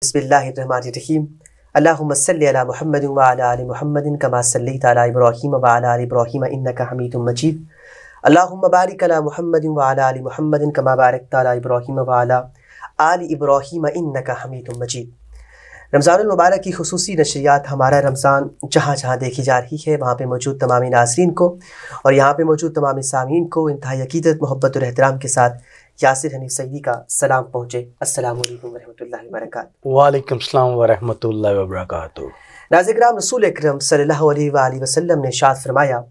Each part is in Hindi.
बिस्मिल्लाहिर्रहमानिर्रहीम। अल्लाहुम्मा सल्लि अला मुहम्मदिन व अला आलि मुहम्मदिन कमा सल्लैता अला इब्राहीम व अला आलि इब्राहीम इन्नका हमीदुम मजीद। अल्लाहुम्मा बारिक अला मुहम्मदिन व अला आलि मुहम्मदिन कमा बारकता अला इब्राहीम व अला आलि इब्राहीम इन्नका हमीदुम मजीद। रमज़ानुल मुबारक की खुसूसी नशरियात हमारा रमज़ान जहाँ जहाँ देखी जा रही है वहाँ पे मौजूद तमामी नाज़रीन को और यहाँ पे मौजूद तमामी सामीन को इंतहाई अक़ीदत, मोहब्बत और एहतराम के साथ यासिर हनीफ सईदी का सलाम पहुँचे। अस्सलामु अलैकुम वरहमतुल्लाहि वबरकातुहू। वालेकुम सलाम वरहमतुल्लाहि वबरकातुहू। नाज़िर-ए-किराम, रसूल अकरम सल्लल्लाहु अलैहि वसल्लम ने इरशाद फरमाया,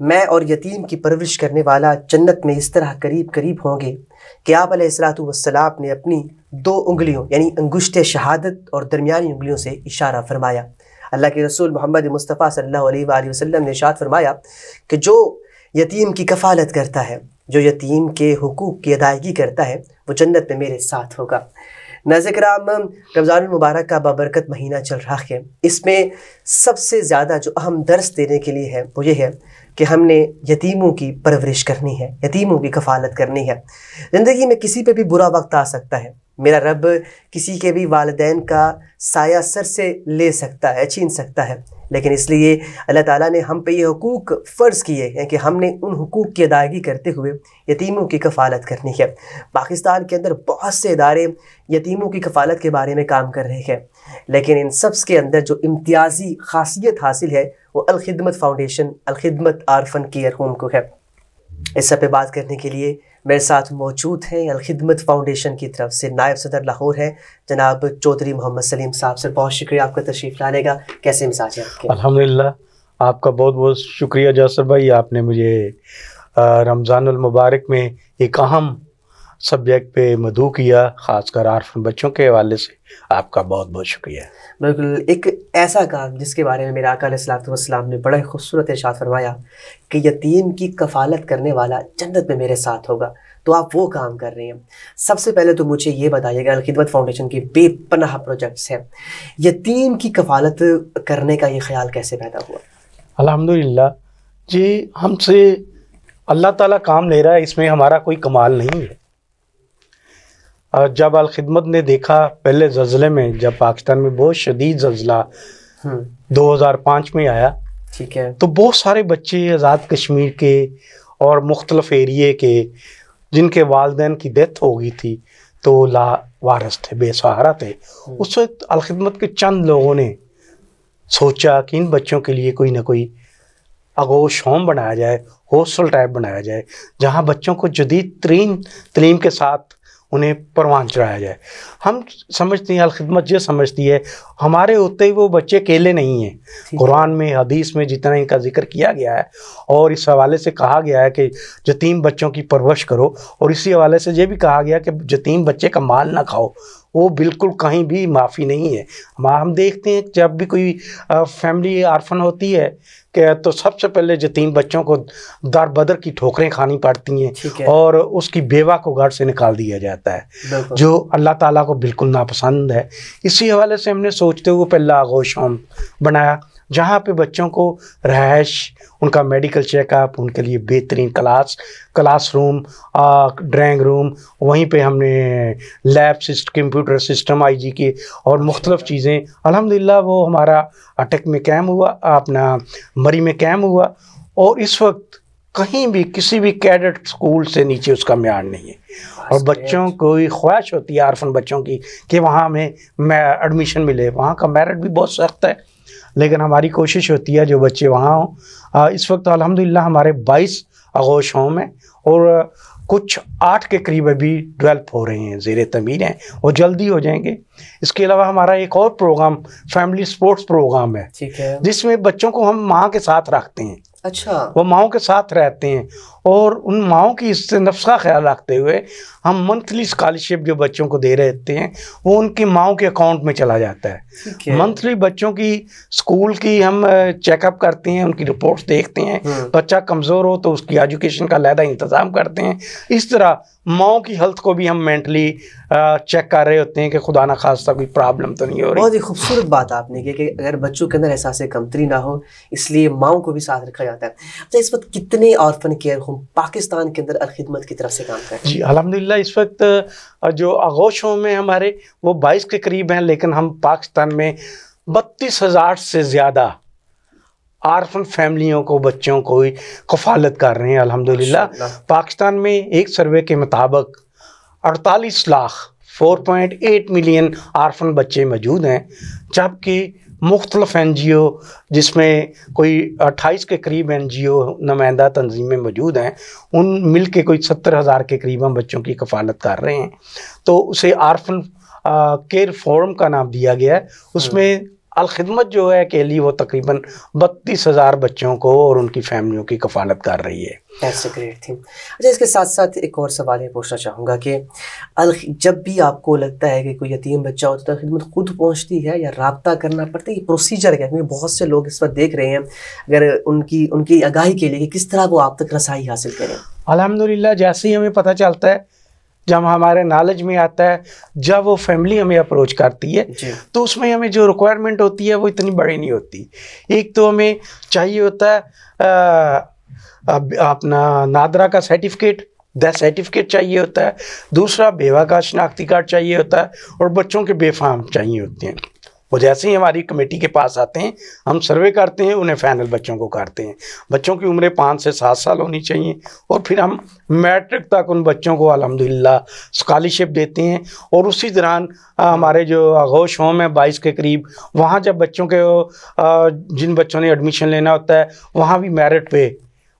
मैं और यतीम की परवरिश करने वाला जन्नत में इस तरह करीब करीब होंगे कि आप अलैहिस्सलातु वस्सलाम ने अपनी 2 उंगलियों यानी अंगुश्त शहादत और दरमियानी उंगलियों से इशारा फरमाया। अल्लाह के रसूल मोहम्मद मुस्तफ़ा सल्लल्लाहु अलैहि वसल्लम ने इरशाद फरमाया कि जो यतीम की कफ़ालत करता है, जो यतीम के हुकूक की अदायगी करता है, वो जन्नत में मेरे साथ होगा। नाज़िर-ए-किराम, रमज़ानुल मुबारक का बाबरकत महीना चल रहा है। इसमें सबसे ज़्यादा जो अहम दर्स देने के लिए है वो ये है कि हमने यतीमों की परवरिश करनी है, यतीमों की कफ़ालत करनी है। ज़िंदगी में किसी पे भी बुरा वक्त आ सकता है, मेरा रब किसी के भी वालिदैन का साया सर से ले सकता है, छीन सकता है, लेकिन इसलिए अल्लाह ताला ने हम पे ये हुकूक फ़र्ज़ किए हैं कि हमने उन हुकूक की अदायगी करते हुए यतीमों की कफ़ालत करनी है। पाकिस्तान के अंदर बहुत से इदारे यतीमों की कफ़ालत के बारे में काम कर रहे हैं, लेकिन इन सब के अंदर जो इम्तियाज़ी ख़ासियत हासिल है वो Al-Khidmat foundation, Al-Khidmat आरफन care home को है। इस सब पे बात करने के लिए मेरे साथ मौजूद हैं अल-खिदमत फ़ाउंडेशन की तरफ से नायब सदर लाहौर हैं जनाब चौधरी मोहम्मद सलीम साहब। सर, बहुत शुक्रिया आपका तशरीफ़ लाने का। कैसे मिजाज है आपके? अल्हम्दुलिल्लाह, आपका बहुत बहुत शुक्रिया जासर भाई, आपने मुझे रमज़ानुल मुबारक में एक अहम सब्जेक्ट पे मदऊ किया, ख़ासकर आरफन बच्चों के हवाले से आपका बहुत बहुत शुक्रिया। बिल्कुल, एक ऐसा काम जिसके बारे में मेरे आका अलैहिस्सलातु वस्सलाम ने बड़ा खूबसूरत इरशाद फरमाया कि यतीम की कफ़ालत करने वाला जन्नत में मेरे साथ होगा, तो आप वो काम कर रहे हैं। सबसे पहले तो मुझे ये बताइएगा, अल-खिदमत फ़ाउंडेशन की बेपनाह प्रोजेक्ट्स हैं, यतीम की कफ़ालत करने का ये ख्याल कैसे पैदा हुआ? अल्हम्दुलिल्लाह जी, हमसे अल्लाह ताला काम ले रहा है, इसमें हमारा कोई कमाल नहीं है। जब अल-खिदमत ने देखा पहले ज़लज़ले में, जब पाकिस्तान में बहुत शदीद ज़लज़ला 2005 में आया, ठीक है, तो बहुत सारे बच्चे आज़ाद कश्मीर के और मुख्तलिफ एरिए के जिनके वालिदैन की डेथ हो गई थी तो लावारिस थे, बेसहारा थे। उस वक्त अल-खिदमत के चंद लोगों ने सोचा कि इन बच्चों के लिए कोई ना कोई आगोश होम बनाया जाए, हॉस्टल टाइप बनाया जाए, जहाँ बच्चों को जदीद तरीन तलीम के साथ उन्हें परवान चढ़ाया जाए। हम समझते हैं, अल-खिदमत ये समझती है हमारे होते ही वो बच्चे अकेले नहीं हैं। कुरान में, हदीस में जितना इनका जिक्र किया गया है और इस हवाले से कहा गया है कि यतीम बच्चों की परवरिश करो, और इसी हवाले से ये भी कहा गया कि यतीम बच्चे का माल ना खाओ, वो बिल्कुल कहीं भी माफ़ी नहीं है। हम देखते हैं जब भी कोई फैमिली आर्फन होती है कि तो सबसे पहले यतीम बच्चों को दर बदर की ठोकरें खानी पड़ती हैं और उसकी बेवा को घर से निकाल दिया जाता है, जो अल्लाह ताला को बिल्कुल नापसंद है। इसी हवाले से हमने सोचते हुए पहला आगोश होम बनाया, जहाँ पे बच्चों को रहायश, उनका मेडिकल चेकअप, उनके लिए बेहतरीन क्लासरूम, ड्राइंग रूम, वहीं पे हमने लैब कंप्यूटर सिस्टम आईजी की और मुख्तलिफ चीज़ें। अल्हम्दुलिल्लाह वो हमारा अटक में कैम हुआ, अपना मरी में कैम हुआ, और इस वक्त कहीं भी किसी भी कैडेट स्कूल से नीचे उसका म्यार नहीं है। और बच्चों को ख्वाहिश होती है, आरफन बच्चों की, कि वहाँ में एडमिशन मिले। वहाँ का मेरिट भी बहुत सख्त है, लेकिन हमारी कोशिश होती है जो बच्चे वहाँ हों। इस वक्त अल्हम्दुलिल्लाह हमारे 22 आगोश होम हैं और कुछ 8 के करीब अभी डेवलप हो रहे हैं, ज़ेरे तमीर हैं, और जल्दी हो जाएंगे। इसके अलावा हमारा एक और प्रोग्राम फैमिली स्पोर्ट्स प्रोग्राम है, ठीक है, जिसमें बच्चों को हम माँ के साथ रखते हैं। अच्छा, वो माओं के साथ रहते हैं और उन माओं की इससे नफ्स का ख्याल रखते हुए हम मंथली स्कॉलरशिप जो बच्चों को दे रहते हैं वो उनकी माओं के अकाउंट में चला जाता है। मंथली बच्चों की स्कूल की हम चेकअप करते हैं, उनकी रिपोर्ट्स देखते हैं। बच्चा कमज़ोर हो तो उसकी एजुकेशन का अलहदा इंतज़ाम करते हैं। इस तरह माओं की हेल्थ को भी हम मेंटली चेक कर रहे होते हैं कि खुदा ना खास्ता कोई प्रॉब्लम तो नहीं हो रही। बहुत ही खूबसूरत बात आपने की कि अगर बच्चों के अंदर एहसास कमतरी ना हो, इसलिए माओं को भी साथ रखा जाता है। अच्छा, इस वक्त कितने ऑर्फन केयर होम पाकिस्तान के अंदर अलखिदमत की तरफ से काम कर रहे हैं? जी अल्हम्दुलिल्लाह, इस वक्त जो आगोश होम है हमारे वो 22 के करीब हैं, लेकिन हम पाकिस्तान में 32,000 से ज़्यादा आर्फन फैमिलियों को, बच्चों को कफ़ालत कर रहे हैं अल्हम्दुलिल्लाह। पाकिस्तान में एक सर्वे के मुताबिक 48 लाख 4.8 मिलियन आर्फन बच्चे मौजूद हैं, जबकि मुख्तलिफ NGO जिसमें कोई 28 के करीब NGO नुमाइंदा तंजीमें मौजूद हैं, उन मिल के कोई 70,000 के करीब हम बच्चों की कफ़ालत कर रहे हैं। तो उसे आर्फन केयर फोरम का नाम दिया गया है। उसमें अलखिदमत जो है अकेली वो तकरीबन 32,000 बच्चों को और उनकी फैमिलियों की कफ़ालत कर रही है। That's a great thing। अच्छा, इसके साथ साथ एक और सवाल ये पूछना चाहूँगा कि जब भी आपको लगता है कि कोई यतीम बच्चा हो तो खिदमत खुद पहुँचती है या राब्ता करना पड़ता है, ये प्रोसीजर क्या है? क्योंकि बहुत से लोग इस वक्त देख रहे हैं, अगर उनकी आगाही के लिए कि किस तरह वो आप तक रसाई हासिल करें। अल्हम्दुलिल्लाह, जैसे ही हमें पता चलता है, जब हमारे नॉलेज में आता है, जब वो फैमिली हमें अप्रोच करती है, तो उसमें हमें जो रिक्वायरमेंट होती है वो इतनी बड़ी नहीं होती। एक तो हमें चाहिए होता है अपना नादरा का सर्टिफिकेट, डेथ सर्टिफिकेट चाहिए होता है। दूसरा बेवा का शनाख्ती कार्ड चाहिए होता है, और बच्चों के बेफाम चाहिए होते हैं। वो जैसे ही हमारी कमेटी के पास आते हैं, हम सर्वे करते हैं, उन्हें फाइनल बच्चों को करते हैं। बच्चों की उम्रें 5 से 7 साल होनी चाहिए, और फिर हम मैट्रिक तक उन बच्चों को अल्हम्दुलिल्लाह स्कॉलरशिप देते हैं। और उसी दौरान हमारे जो आगोश होम है 22 के करीब, वहाँ जब बच्चों के जिन बच्चों ने एडमिशन लेना होता है, वहाँ भी मेरिट पे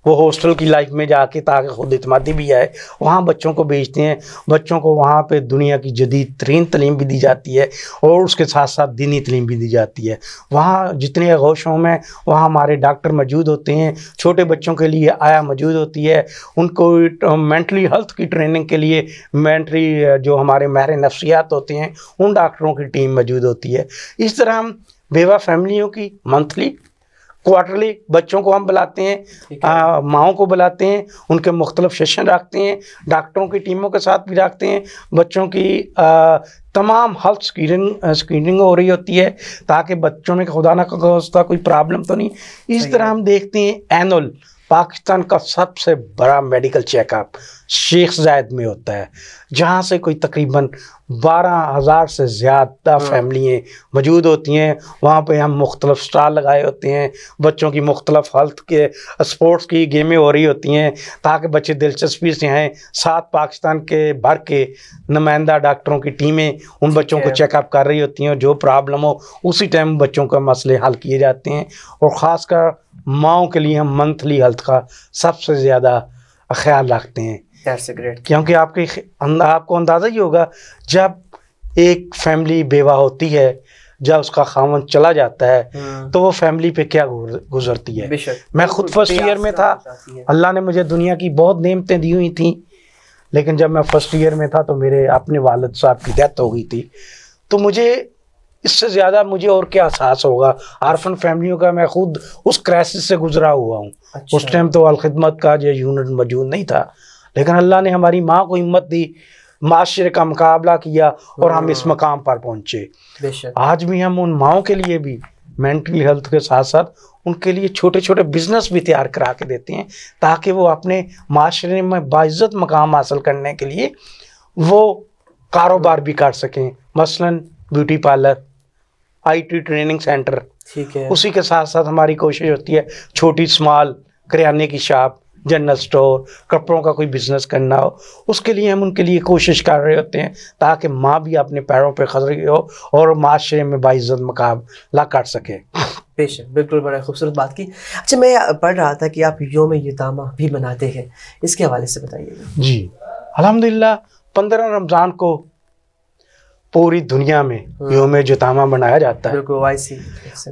वो हॉस्टल की लाइफ में जाके, ताकि खुद इत्मीनान भी आए, वहाँ बच्चों को भेजते हैं। बच्चों को वहाँ पे दुनिया की जदीद तरीन तलीम भी दी जाती है, और उसके साथ साथ दीनी तलीम भी दी जाती है। वहाँ जितने आगोश होम हैं, वहाँ हमारे डॉक्टर मौजूद होते हैं, छोटे बच्चों के लिए आया मौजूद होती है, उनको मेंटली हेल्थ की ट्रेनिंग के लिए मेंटली जो हमारे माहिर नफ्सियात होते हैं, उन डॉक्टरों की टीम मौजूद होती है। इस तरह हम बेवा फैमिलियों की मंथली, क्वार्टरली बच्चों को हम बुलाते हैं, माओं को बुलाते हैं, उनके मुख्तलिफ सेशन रखते हैं, डॉक्टरों की टीमों के साथ भी रखते हैं। बच्चों की तमाम हेल्थ स्क्रीनिंग हो रही होती है, ताकि बच्चों में खुदा ना खास्ता कोई प्रॉब्लम तो नहीं। इस तरह हम देखते हैं एनुअल पाकिस्तान का सबसे बड़ा मेडिकल चेकअप शेख जायद में होता है, जहाँ से कोई तकरीबन 12,000 से ज़्यादा फैमिलियाँ मौजूद होती हैं। वहाँ पे हम मुख्तलिफ स्टॉल लगाए होते हैं, बच्चों की मुख्तलिफ हेल्थ के स्पोर्ट्स की गेमें हो रही होती हैं, ताकि बच्चे दिलचस्पी से आएँ। साथ पाकिस्तान के भर के नुमाइंदा डॉक्टरों की टीमें उन बच्चों को चेकअप कर रही होती हैं, जो प्रॉब्लम हो उसी टाइम बच्चों का मसले हल किए जाते हैं। और ख़ासकर माओं के लिए हम मंथली हेल्थ का सबसे ज़्यादा ख्याल रखते हैं, क्योंकि आपको अंदाज़ा ही होगा, जब एक फैमिली बेवा होती है, जब उसका खामन चला जाता है, तो वो फैमिली पे क्या गुजरती है। मैं खुद फर्स्ट ईयर में था, अल्लाह ने मुझे दुनिया की बहुत नेमतें दी हुई थी, लेकिन जब मैं फर्स्ट ईयर में था तो मेरे अपने वालिद साहब की डेथ हो गई थी। तो मुझे इससे ज़्यादा मुझे और क्या एहसास होगा आर्फन फैमिलियों का। मैं खुद उस क्राइसिस से गुजरा हुआ हूँ। अच्छा। उस टाइम तो अलखिदमत का जो यूनिट मौजूद नहीं था, लेकिन अल्लाह ने हमारी माँ को हिम्मत दी, माशरे का मुकाबला किया, और हम इस मकाम पर पहुँचे। आज भी हम उन माओं के लिए भी मेंटल हेल्थ के साथ साथ उनके लिए छोटे छोटे बिजनेस भी तैयार करा के देते हैं, ताकि वो अपने माशरे में बाइज्जत मकाम हासिल करने के लिए वो कारोबार भी कर सकें। मसलन beauty parlour, IT training centre, ठीक है। उसी के साथ साथ हमारी कोशिश होती है छोटी स्मॉल किराने की शॉप, जनरल स्टोर, कपड़ों का कोई बिजनेस करना हो, उसके लिए हम उनके लिए कोशिश कर रहे होते हैं, ताकि माँ भी अपने पैरों पे खड़ी हो और माशरे में बाइज्जत मुकाबला कर सके। बेशक, बिल्कुल, बड़ा खूबसूरत बात की। अच्छा, मैं पढ़ रहा था कि आप यौम यतामा भी मनाते हैं, इसके हवाले से बताइएगा। जी अल्हम्दुलिल्लाह, 15 रमज़ान को पूरी दुनिया में यौम यतामा मनाया जाता है।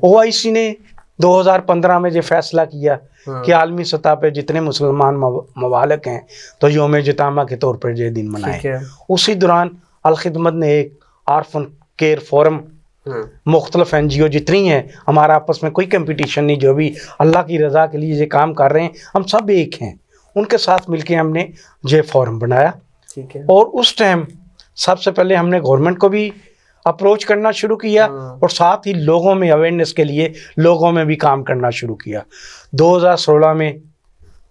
OIC ने 2015 में ये फैसला किया कि आलमी सतह पे जितने मुसलमान ममालिक हैं तो यौम यतामा के तौर पर ये दिन मनाएं। उसी दौरान अलखिदमत ने एक आर्फन केयर फोरम, मुख्तलिफ NGO जितनी हैं, हमारा आपस में कोई कंपटीशन नहीं, जो भी अल्लाह की रज़ा के लिए ये काम कर रहे हैं हम सब एक हैं, उनके साथ मिलके हमने ये फोरम बनाया। ठीक है। और उस टाइम सबसे पहले हमने गवर्नमेंट को भी अप्रोच करना शुरू किया और साथ ही लोगों में अवेयरनेस के लिए लोगों में भी काम करना शुरू किया। 2016 में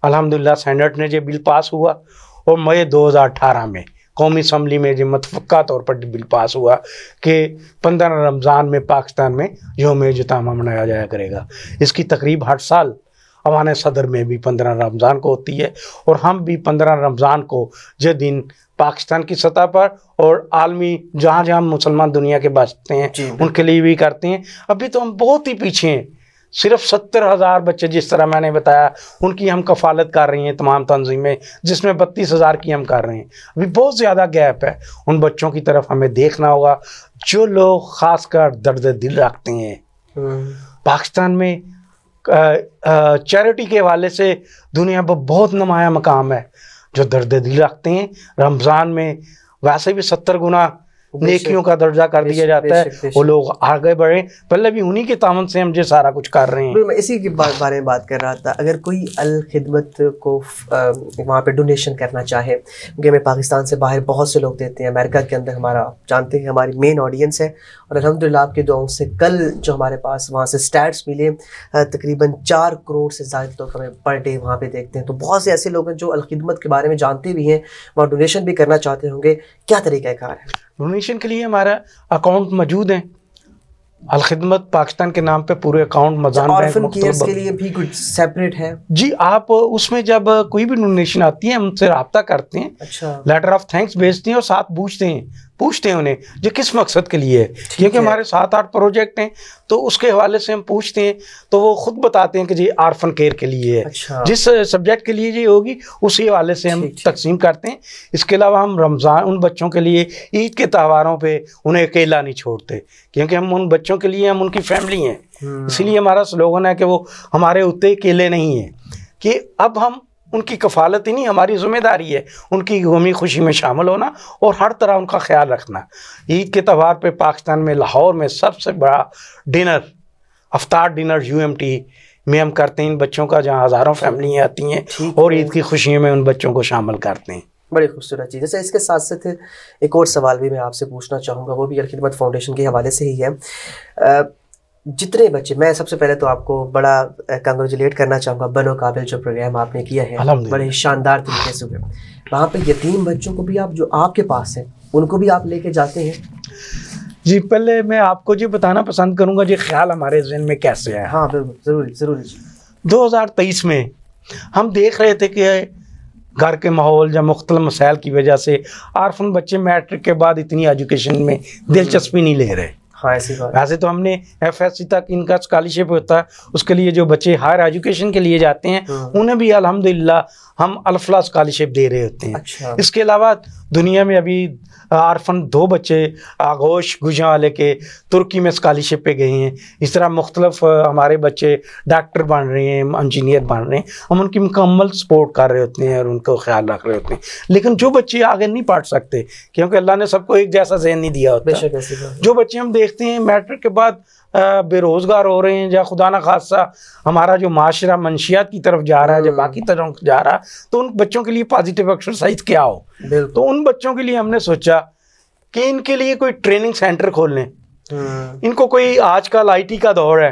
अल्हम्दुलिल्लाह सेनेट ने जो बिल पास हुआ और मई 2018 में कौमी असम्बली में जो मतफ़क़ा तौर पर बिल पास हुआ कि 15 रमज़ान में पाकिस्तान में यौम यतामा मनाया जाया करेगा। इसकी तकरीब हर साल अवान सदर में भी 15 रमज़ान को होती है और हम भी 15 रमज़ान को जो दिन पाकिस्तान की सतह पर और आलमी जहाँ जहाँ मुसलमान दुनिया के बसते हैं उनके लिए भी करते हैं। अभी तो हम बहुत ही पीछे हैं, सिर्फ 70,000 बच्चे जिस तरह मैंने बताया उनकी हम कफ़ालत कर रही हैं तमाम तंजीमें, जिसमें 32,000 की हम कर रहे हैं। अभी बहुत ज़्यादा गैप है, उन बच्चों की तरफ हमें देखना होगा जो लोग ख़ासकर दर्द दिल रखते हैं। पाकिस्तान में चैरिटी के हवाले से दुनिया पर बहुत नुमाया मकाम है जो दर्द दिल रखते हैं। रमज़ान में वैसे भी 70 गुना नेकियों का दर्जा कर दिया जाता है, वो लोग आगे बढ़े, पहले भी उन्हीं के तामन से हम जो सारा कुछ कर रहे हैं। मैं इसी के बारे में बात कर रहा था। अगर कोई अल खिदमत को वहाँ पे डोनेशन करना चाहे, क्योंकि हमें पाकिस्तान से बाहर बहुत से लोग देते हैं, अमेरिका के अंदर हमारा जानते हैं हमारी मेन ऑडियंस है और अल्हम्दुलिल्लाह आपकी दुआओं से कल जो हमारे पास वहाँ से स्टैट्स मिले तकरीबन 4 करोड़ से ज़्यादा लोग हमें पर डे वहाँ पे देखते हैं। तो बहुत से ऐसे लोग हैं जो अल खिदमत के बारे में जानते भी हैं, वहाँ डोनेशन भी करना चाहते होंगे, क्या तरीक़ाकार है? डोनेशन के लिए हमारा अकाउंट मौजूद है अल खिदमत पाकिस्तान के नाम पे, पूरे अकाउंट मजान बैंक के लिए भी कुछ सेपरेट है जी। आप उसमें जब कोई भी डोनेशन आती है हमसे रब्ता करते हैं, अच्छा, लेटर ऑफ थैंक्स भेजते हैं और साथ पूछते हैं उन्हें जो किस मकसद के लिए है, क्योंकि हमारे 7-8 प्रोजेक्ट हैं तो उसके हवाले से हम पूछते हैं तो वो खुद बताते हैं कि जी आर्फन केयर के लिए है। अच्छा, जिस सब्जेक्ट के लिए जी होगी उसी हवाले से हम तकसीम करते हैं। इसके अलावा हम रमज़ान उन बच्चों के लिए ईद के त्योहारों पे उन्हें अकेला नहीं छोड़ते, क्योंकि हम उन बच्चों के लिए हम उनकी फैमिली हैं। इसलिए हमारा स्लोगन है कि वो हमारे उतने अकेले नहीं हैं, कि अब हम उनकी कफ़ालत ही नहीं हमारी ज़िम्मेदारी है उनकी गमी खुशी में शामिल होना और हर तरह उनका ख्याल रखना। ईद के त्यौहार पे पाकिस्तान में लाहौर में सबसे बड़ा डिनर अफ्तार डिनर UMT में हम करते हैं इन बच्चों का, जहाँ हज़ारों फैमिलियाँ आती हैं और ईद की खुशियों में उन बच्चों को शामिल करते हैं। बड़ी खूबसूरत चीज़। जैसे इसके साथ साथ एक और सवाल भी मैं आपसे पूछना चाहूँगा, वो भी अल खिदमत फाउंडेशन के हवाले से ही है। जितने बच्चे, मैं सबसे पहले तो आपको बड़ा कंग्रेचुलेट करना चाहूँगा, बनो काबिल जो प्रोग्राम आपने किया है बड़े शानदार तरीके से हुए। वहाँ पे यतीम बच्चों को भी आप जो आपके पास हैं उनको भी आप लेके जाते हैं? जी, पहले मैं आपको जी बताना पसंद करूँगा जी ख्याल हमारे ज़हन में कैसे है। हाँ बिल्कुल, ज़रूरी ज़रूरी। 2023 में हम देख रहे थे कि घर के माहौल या मुख्तलिफ मसाइल की वजह से आर्फन बच्चे मैट्रिक के बाद इतनी एजुकेशन में दिलचस्पी नहीं ले रहे। हाँ, ऐसी बात। वैसे तो हमने FSC तक इनका स्कॉलरशिप होता है, उसके लिए जो बच्चे हायर एजुकेशन के लिए जाते हैं उन्हें भी अल्हम्दुलिल्लाह हम अल्फला स्कॉलरशिप दे रहे होते हैं। अच्छा। इसके अलावा दुनिया में अभी आर्फन 2 बच्चे आगोश गुजरावाले के तुर्की में स्कॉलरशिप पे गए हैं। इस तरह मुख्तलिफ हमारे बच्चे डॉक्टर बन रहे हैं, इंजीनियर बन रहे हैं, हम उनकी मुकम्मल सपोर्ट कर रहे होते हैं और उनको ख्याल रख रहे होते हैं। लेकिन जो बच्चे आगे नहीं पढ़ सकते, क्योंकि अल्लाह ने सबको एक जैसा ज़हन नहीं दिया होता, जो बच्चे हम देखते हैं मैट्रिक के बाद बेरोज़गार हो रहे हैं या खुदा न खासा हमारा जो माशरा मंशियात की तरफ जा रहा है या बाकी तरफ जा रहा है, तो उन बच्चों के लिए पॉजिटिव एक्सरसाइज क्या हो। तो उन बच्चों के लिए हमने सोचा कि इनके लिए कोई ट्रेनिंग सेंटर खोल लें। इनको कोई आजकल IT का दौर है,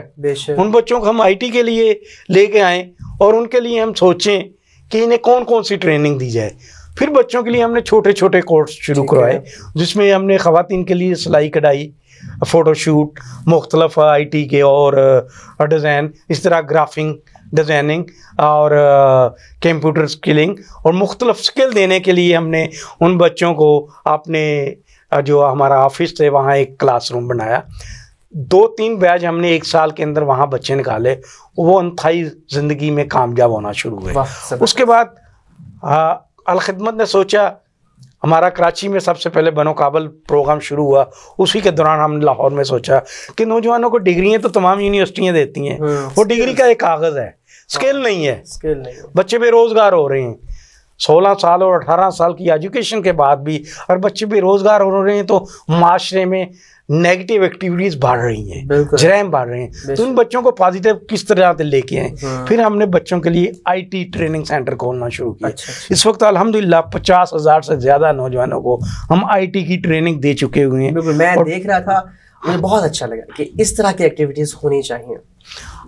उन बच्चों को हम IT के लिए लेके आएँ और उनके लिए हम सोचें कि इन्हें कौन कौन सी ट्रेनिंग दी जाए। फिर बच्चों के लिए हमने छोटे छोटे कोर्स शुरू करवाए, जिसमें हमने ख़वातीन के लिए सिलाई कढ़ाई, फ़ोटोशूट, मुख्तलिफ IT के और डिज़ाइन, इस तरह ग्राफिंग डिज़ाइनिंग और कंप्यूटर स्किलिंग और मुख्तलिफ स्किल देने के लिए हमने उन बच्चों को अपने जो हमारा ऑफिस है वहाँ एक क्लासरूम बनाया। 2-3 बैच हमने 1 साल के अंदर वहाँ बच्चे निकाले, वो इंतहाई ज़िंदगी में कामयाब होना शुरू हुए। उसके बाद अल खिदमत ने सोचा, हमारा कराची में सबसे पहले बनो काबिल प्रोग्राम शुरू हुआ, उसी के दौरान हमने लाहौर में सोचा कि नौजवानों को डिग्रियाँ तो तमाम यूनिवर्सिटियाँ देती हैं, वो डिग्री का एक कागज़ है, स्किल नहीं है। बच्चे बेरोज़गार हो रहे हैं, 16 साल और 18 साल की एजुकेशन के बाद भी, और बच्चे बेरोज़गार हो रहे हैं, तो माशरे में नेगेटिव एक्टिविटीज बढ़ रही हैं, बिल्कुल। जराइम बढ़ रहे हैं, तो उन बच्चों को पॉजिटिव किस तरह से लेके आए। फिर हमने बच्चों के लिए IT ट्रेनिंग सेंटर खोलना शुरू किया। अच्छा। इस वक्त अल्हम्दुलिल्लाह 50,000 से ज़्यादा नौजवानों को हम IT की ट्रेनिंग दे चुके हुए हैं। बिल्कुल, मैं देख रहा था, मुझे बहुत अच्छा लगा कि इस तरह की एक्टिविटीज़ होनी चाहिए।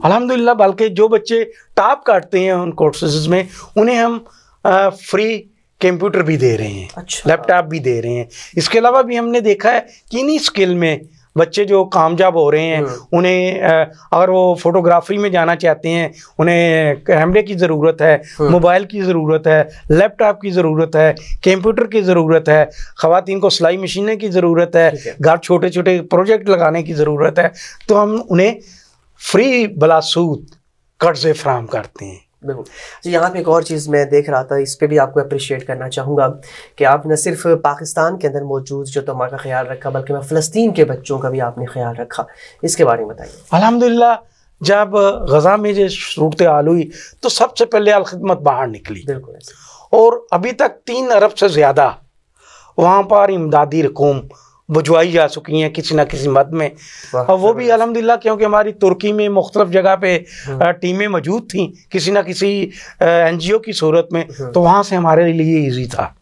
अल्हम्दुलिल्लाह, बल्कि जो बच्चे टॉप करते हैं उन कोर्सेज में, उन्हें हम फ्री कंप्यूटर भी दे रहे हैं। अच्छा। लैपटॉप भी दे रहे हैं। इसके अलावा भी हमने देखा है कि इन्हीं स्किल में बच्चे जो कामयाब हो रहे हैं, उन्हें अगर वो फोटोग्राफी में जाना चाहते हैं, उन्हें कैमरे की ज़रूरत है, मोबाइल की ज़रूरत है, लैपटॉप की ज़रूरत है, कंप्यूटर की ज़रूरत है, ख़वातीन को सिलाई मशीनें की ज़रूरत है, घर छोटे छोटे प्रोजेक्ट लगाने की ज़रूरत है, तो हम उन्हें फ्री बलासूद कर्ज़े फराहम करते हैं। बिल्कुल जी। यहाँ पे एक और चीज़ मैं देख रहा था, इस पे भी आपको अप्रिशिएट करना चाहूँगा कि आप न सिर्फ पाकिस्तान के अंदर मौजूद जो तमाम का ख्याल रखा, बल्कि मैं फ़लस्तीन के बच्चों का भी आपने ख्याल रखा। इसके बारे में बताइए। अल्हम्दुलिल्लाह, जब गज़ा में जो सूरत हाल हुई तो सबसे पहले अलखिदमत बाहर निकली। बिल्कुल। और अभी तक 3 अरब से ज़्यादा वहाँ पर इमदादी रकूम भिजवाई जा चुकी हैं किसी न किसी मद में। और वो भी अल्हम्दुलिल्लाह, क्योंकि हमारी तुर्की में मुख्तलिफ जगह पे टीमें मौजूद थी किसी न किसी NGO की सूरत में, तो वहाँ से हमारे लिए ईजी था।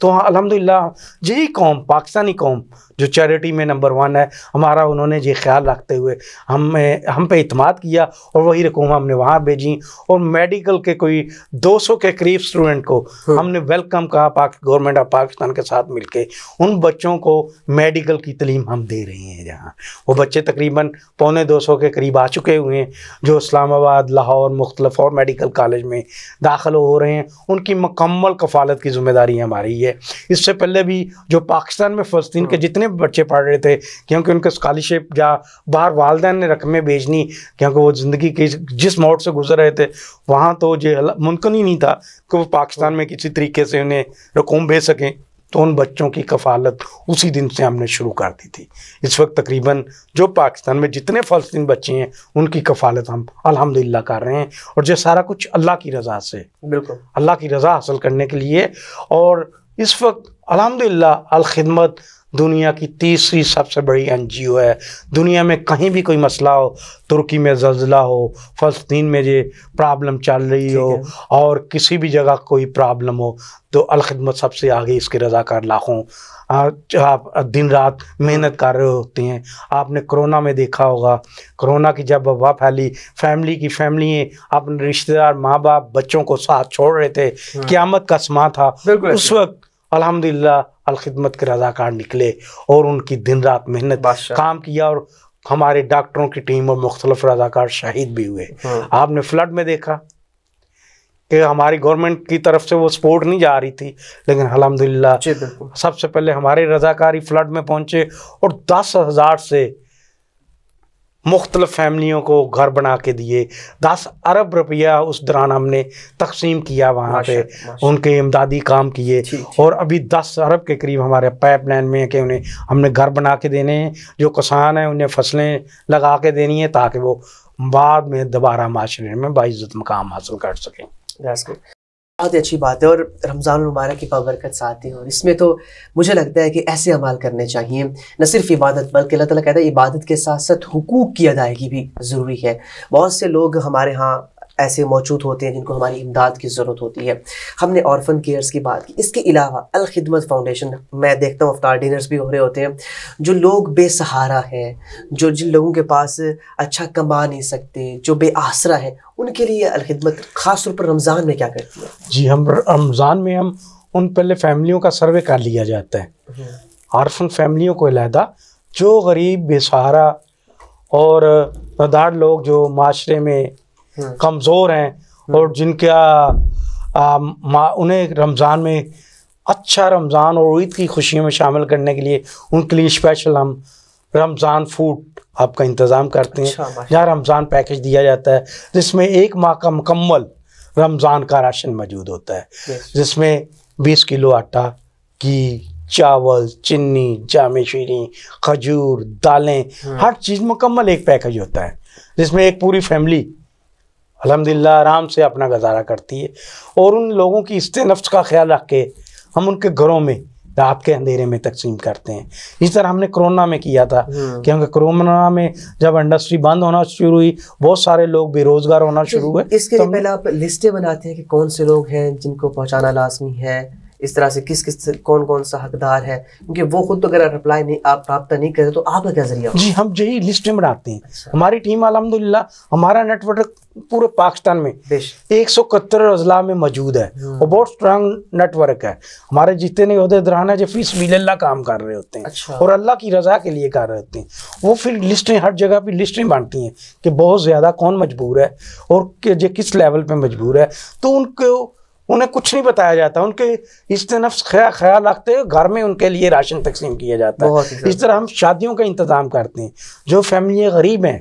तो अल्हम्दुलिल्लाह, यही कौम, पाकिस्तानी कौम जो चैरिटी में नंबर 1 है, हमारा उन्होंने ये ख्याल रखते हुए हम पे इत्माद किया और वही रकूम हमने वहाँ भेजी। और मेडिकल के कोई 200 के करीब स्टूडेंट को हमने वेलकम कहा गवर्नमेंट ऑफ पाकिस्तान के साथ मिलके। उन बच्चों को मेडिकल की तालीम हम दे रहे हैं, जहाँ वो बच्चे तकरीबन 250 के करीब आ चुके हुए हैं, जो इस्लामाबाद, लाहौर, मुख्तलिफ और मेडिकल कॉलेज में दाखिल हो रहे हैं। उनकी मुकम्मल कफ़ालत की ज़िम्मेदारी हमारी है। इससे पहले भी जो पाकिस्तान में फ़लस्तीन के जितने बच्चे पढ़ रहे थे, क्योंकि उनके स्कॉलरशिप या बाहर वालिदैन ने रकमें भेजनी, क्योंकि वो ज़िंदगी के जिस मोड़ से गुजर रहे थे, वहाँ तो ये मुमकिन ही नहीं था कि वो पाकिस्तान में किसी तरीके से उन्हें रकूम भेज सकें। तो उन बच्चों की कफ़ालत उसी दिन से हमने शुरू कर दी थी। इस वक्त तकरीबन जो पाकिस्तान में जितने फ़लस्तीन बच्चे हैं, उनकी कफ़ालत हम अल्हम्दुलिल्लाह कर रहे हैं। और ये सारा कुछ अल्लाह की रज़ा से, बिल्कुल अल्लाह की रज़ा हासिल करने के लिए। और इस वक्त अल्हम्दुलिल्लाह अल खिदमत दुनिया की तीसरी सबसे बड़ी NGO है। दुनिया में कहीं भी कोई मसला हो, तुर्की में ज़ल्ज़ला हो, फ़लस्तीन में ये प्रॉब्लम चल रही हो, और किसी भी जगह कोई प्रॉब्लम हो, तो अल खिदमत सबसे आगे इसके रज़ाकार लाखों आप दिन रात मेहनत कर रहे होते हैं। आपने कोरोना में देखा होगा, कोरोना की जब वबा फैली, फैमिली अपने रिश्तेदार, माँ बाप, बच्चों को साथ छोड़ रहे थे, क़यामत का समा था। उस वक्त अल्हम्दुलिल्लाह अल खिदमत के रज़ाकार निकले और उनकी दिन रात मेहनत काम किया, और हमारे डॉक्टरों की टीम और मुख्तलिफ रज़ाकार शहीद भी हुए। आपने फ्लड में देखा कि हमारी गवर्नमेंट की तरफ से वो सपोर्ट नहीं जा रही थी, लेकिन अल्हम्दुलिल्लाह सबसे पहले हमारे रज़ाकारी फ्लड में पहुँचे और 10,000 से मुख्तलिफ फैमिलियों को घर बना के दिए। 10 अरब रुपया उस दौरान हमने तकसीम किया वहाँ पे, उनके इमदादी काम किए। और अभी 10 अरब के करीब हमारे पाइपलाइन में है कि उन्हें हमने घर बना के देने हैं। जो किसान हैं उन्हें फसलें लगा के देनी है, ताकि वो बाद में दोबारा माशरे में बाइज़्ज़त मकाम हासिल कर सकें। बहुत ही अच्छी बात है। और रमज़ान मुबारक की बाबरकत साथ ही, और इसमें तो मुझे लगता है कि ऐसे अमाल करने चाहिए, न सिर्फ इबादत बल्कि अल्लाह ताला कहता है इबादत के साथ साथ हुकूक की अदायगी भी ज़रूरी है। बहुत से लोग हमारे यहाँ ऐसे मौजूद होते हैं जिनको हमारी इमदाद की ज़रूरत होती है। हमने ऑर्फन केयर्स की बात की, इसके अलावा अल खिदमत फाउंडेशन, मैं देखता हूँ अफ्तार डिनर्स भी हो रहे होते हैं। जो लोग बेसहारा हैं, जो जिन लोगों के पास अच्छा कमा नहीं सकते, जो बेआसरा हैं, उनके लिए अल खिदमत ख़ास तौर पर रमज़ान में क्या करती है? जी, हम रमज़ान में हम उन पहले फैमिलियों का सर्वे कर लिया जाता है, ऑर्फन फैमिलियों को अलहदा, जो गरीब, बेसहारा और नदार लोग जो माशरे में कमज़ोर हैं और जिनका उन्हें रमज़ान में अच्छा रमज़ान और ईद की खुशियों में शामिल करने के लिए उनके लिए स्पेशल हम रमज़ान फूड आपका इंतज़ाम करते हैं। जहाँ रमज़ान पैकेज दिया जाता है, जिसमें 1 माह का मुकम्मल रमज़ान का राशन मौजूद होता है, जिसमें 20 किलो आटा, घी, चावल, चीनी, जामे शीरी, खजूर, दालें, हर चीज़ मुकम्मल एक पैकेज होता है, जिसमें एक पूरी फैमिली अल्हम्दुलिल्लाह आराम से अपना गुजारा करती है। और उन लोगों की इस्ते नफ्स का ख्याल रख के हम उनके घरों में रात के अंधेरे में तकसीम करते हैं। इस तरह हमने कोरोना में किया था, क्योंकि कोरोना में जब इंडस्ट्री बंद होना शुरू हुई, बहुत सारे लोग बेरोजगार होना शुरू हुए। इसके लिए पहले आप लिस्टें बनाते हैं कि कौन से लोग हैं जिनको पहुंचाना लाजमी है, इस तरह से किस किस कौन कौन सा हकदार है, क्योंकि वो खुद तो अगर रिप्लाई नहीं, आप राब्ता नहीं करें तो आपका क्या जरिया होगा? जी, हम यही लिस्टें बनाते हैं। अच्छा। हमारी टीम अल्हम्दुलिल्लाह, हमारा नेटवर्क पूरे पाकिस्तान में 171 अजला में मौजूद है और बहुत स्ट्रांग नेटवर्क है। हमारे जितने ओहदेदार हैं जो फी सबिलिल्लाह काम कर रहे होते हैं। अच्छा। और अल्लाह की रजा के लिए कर रहे होते हैं, वो फिर लिस्टें हर जगह पे लिस्टें बनती हैं कि बहुत ज़्यादा कौन मजबूर है और जो किस लेवल पे मजबूर है, तो उन्हें कुछ नहीं बताया जाता, उनके इस नफ्स ख्याल रखते हुए घर में उनके लिए राशन तकसीम किया जाता है। इस तरह हम शादियों का इंतज़ाम करते हैं। जो फैमिलियाँ गरीब हैं,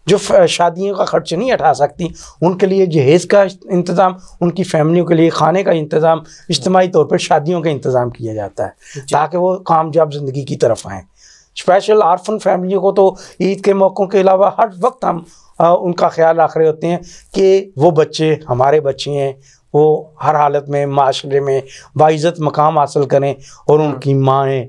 जो शादियों का खर्च नहीं उठा सकती, उनके लिए जहेज़ का इंतज़ाम, उनकी फैमिलियों के लिए खाने का इंतज़ाम, इज्तिमाई तौर पर शादियों का इंतज़ाम किया जाता है ताकि वो कामयाब ज़िंदगी की तरफ आएँ। स्पेशल आर्फन फैमिलियों को तो ईद के मौक़ों के अलावा हर वक्त हम उनका ख्याल रख रहे होते हैं कि वो बच्चे हमारे बच्चे हैं, वो हर हालत में माशरे में बाइज़्ज़त मकाम हासिल करें और उनकी माएँ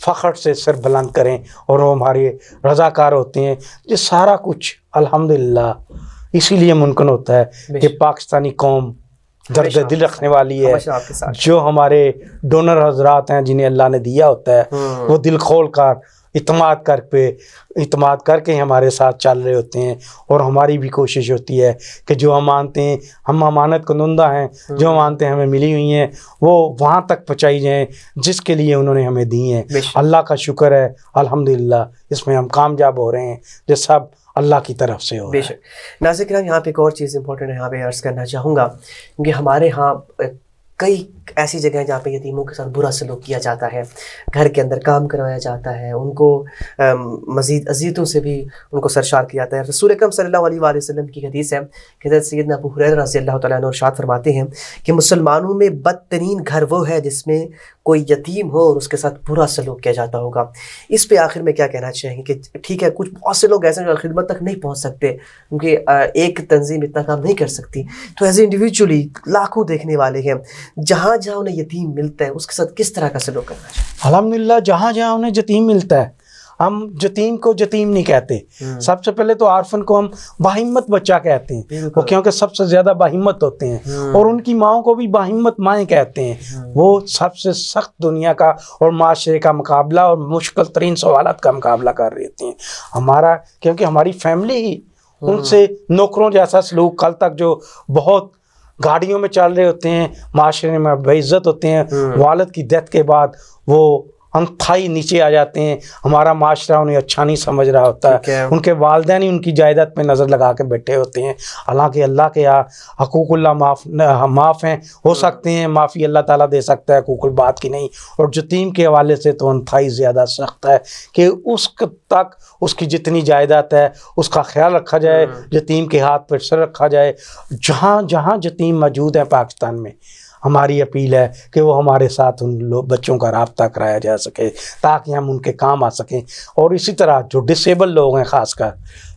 फ़ख्र से सर बुलंद करें और वो हमारे रज़ाकार होते हैं। ये सारा कुछ अल्हम्दुलिल्लाह इसीलिए मुमकिन होता है कि पाकिस्तानी कौम दर्द दिल रखने वाली है। जो हमारे डोनर हजरात हैं जिन्हें अल्लाह ने दिया होता है, वो दिल खोल कर इत्माद करके हमारे साथ चल रहे होते हैं। और हमारी भी कोशिश होती है कि जो हम मानते हैं, हम अमानत कुनंदा हैं, जो मानते हैं हमें मिली हुई हैं, वो वहाँ तक पहुँचाई जाएँ जिसके लिए उन्होंने हमें दी हैं। अल्लाह का शुक्र है, अल्हम्दुलिल्लाह इसमें हम कामयाब हो रहे हैं, जो सब अल्लाह की तरफ से हो। बेशक। नाज़रीन किराम, यहाँ पे एक और चीज़ इंपॉर्टेंट है, यहाँ पे अर्ज़ करना चाहूँगा, क्योंकि हमारे यहाँ कई ऐसी जगह हैं जहाँ पे यतीमों के साथ बुरा सलूक किया जाता है, घर के अंदर काम करवाया जाता है, उनको मज़ीद अज़ियतों से भी उनको सरशार किया जाता है। रसूल अकरम सल्लल्लाहु अलैहि वसल्लम की हदीस है कि हज़रत सैयदना अबू हुरैरा रज़ियल्लाहु तआला अन्हु इरशाद फरमाते हैं कि मुसलमानों में बदतरीन घर वो है जिसमें कोई यतीम हो और उसके साथ बुरा सलूक किया जाता होगा। इस पे आखिर में क्या कहना चाहेंगे कि ठीक है, कुछ बहुत से लोग ऐसे जो खिदमत तक नहीं पहुँच सकते, क्योंकि एक तंजीम इतना काम नहीं कर सकती, तो एज इंडिविजुअली लाखों देखने वाले हैं, जहाँ जहाँ उन्हें यतीम मिलता है उसके साथ किस तरह का सलूक करना चाहिए? अल्हम्दुलिल्लाह, जहाँ जहाँ उन्हें यतीम मिलता है, हम यतीम को यतीम नहीं कहते। सबसे पहले तो आर्फन को हम बाहिम्मत बच्चा कहते हैं, वो क्योंकि सबसे ज़्यादा बाहिम्मत होते हैं, और उनकी माओं को भी बाहिम्मत माएँ कहते हैं। वो सबसे सख्त दुनिया का और माशरे का मुकाबला और मुश्किल तरीन सवालात का मुकाबला कर रही होती हैं। हमारा क्योंकि हमारी फैमिली ही उनसे नौकरों जैसा सलूक, कल तक जो बहुत गाड़ियों में चल रहे होते हैं, माशरे में बेइज्जत होते हैं, वालिद की डेथ के बाद वो अंतहाई नीचे आ जाते हैं। हमारा माशरा उन्हें अच्छा नहीं समझ रहा होता है, उनके वालिदैन ही उनकी जायदाद पे नज़र लगा के बैठे होते हैं। हालांकि अल्लाह के यहाँ हकूकुल्लाह माफ़ हैं, हो सकते हैं माफ़ी अल्लाह ताला दे सकता है, हकूकुल बात की नहीं। और यतीम के हवाले से तो अंतहाई ज़्यादा सख्त है कि उस तक उसकी जितनी जायदाद है उसका ख्याल रखा जाए, यतीम के हाथ पर सर रखा जाए। जहाँ जहाँ यतीम मौजूद है पाकिस्तान में, हमारी अपील है कि वो हमारे साथ उन बच्चों का राब्ता कराया जा सके ताकि हम उनके काम आ सकें। और इसी तरह जो डिसेबल लोग हैं, ख़ासकर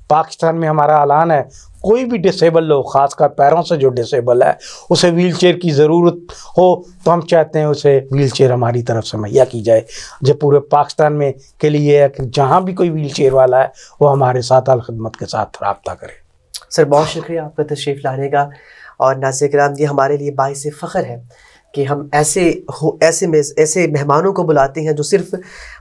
पाकिस्तान में हमारा ऐलान है, कोई भी डिसेबल लोग, ख़ासकर पैरों से जो डिसेबल है, उसे व्हील चेयर की ज़रूरत हो तो हम चाहते हैं उसे व्हील चेयर हमारी तरफ से मुहैया की जाए। जो पूरे पाकिस्तान में के लिए है कि जहाँ भी कोई व्हील चेयर वाला है वो हमारे साथ अलखिदमत के साथ राब्ता करे। सर, बहुत शुक्रिया आपका तशरीफ़ लाने का। और नाज़रीन किराम, ये हमारे लिए बाइस फ़ख्र है कि हम ऐसे मेहमानों को बुलाते हैं जो सिर्फ़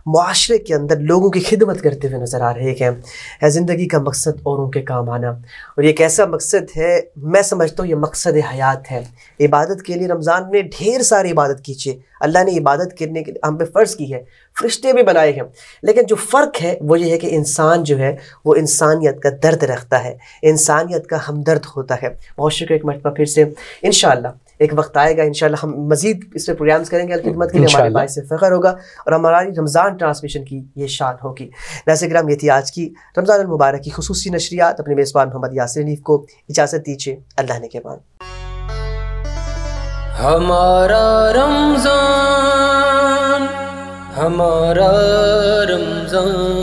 मुआशरे के अंदर लोगों की खिदमत करते हुए नज़र आ रहे हैं। ज़िंदगी का मकसद और उनके काम आना, और ये एक ऐसा मकसद है, मैं समझता हूँ ये मकसद हयात है। इबादत के लिए रमज़ान में ढेर सारी इबादत कीजिए, अल्लाह ने इबादत करने के हम पे फ़र्ज़ की है, फ़रिश्ते भी बनाए हैं। लेकिन जो फ़र्क है वो ये है कि इंसान जो है वो इंसानियत का दर्द रखता है, इंसानियत का हमदर्द होता है। बहुत शुक्रिया एक मरतबा फिर से। इंशाअल्लाह एक वक्त आएगा, इंशाअल्लाह हम मज़ीद इस पर प्रोग्राम्स करेंगे, खिदमत के लिए हमारे बाइस फ़ख्र होगा और हमारी रमज़ान ट्रांसमिशन की ये शान होगी। नाज़रीन किराम, ये थी आज की रमज़ान अल मुबारक की खुसूसी नशरियात। अपने मेज़बान मोहम्मद यासिर हनीफ को इजाज़त दीजिए, अल्लाह ने के बाद। हमारा रमज़ान, हमारा रमज़ान।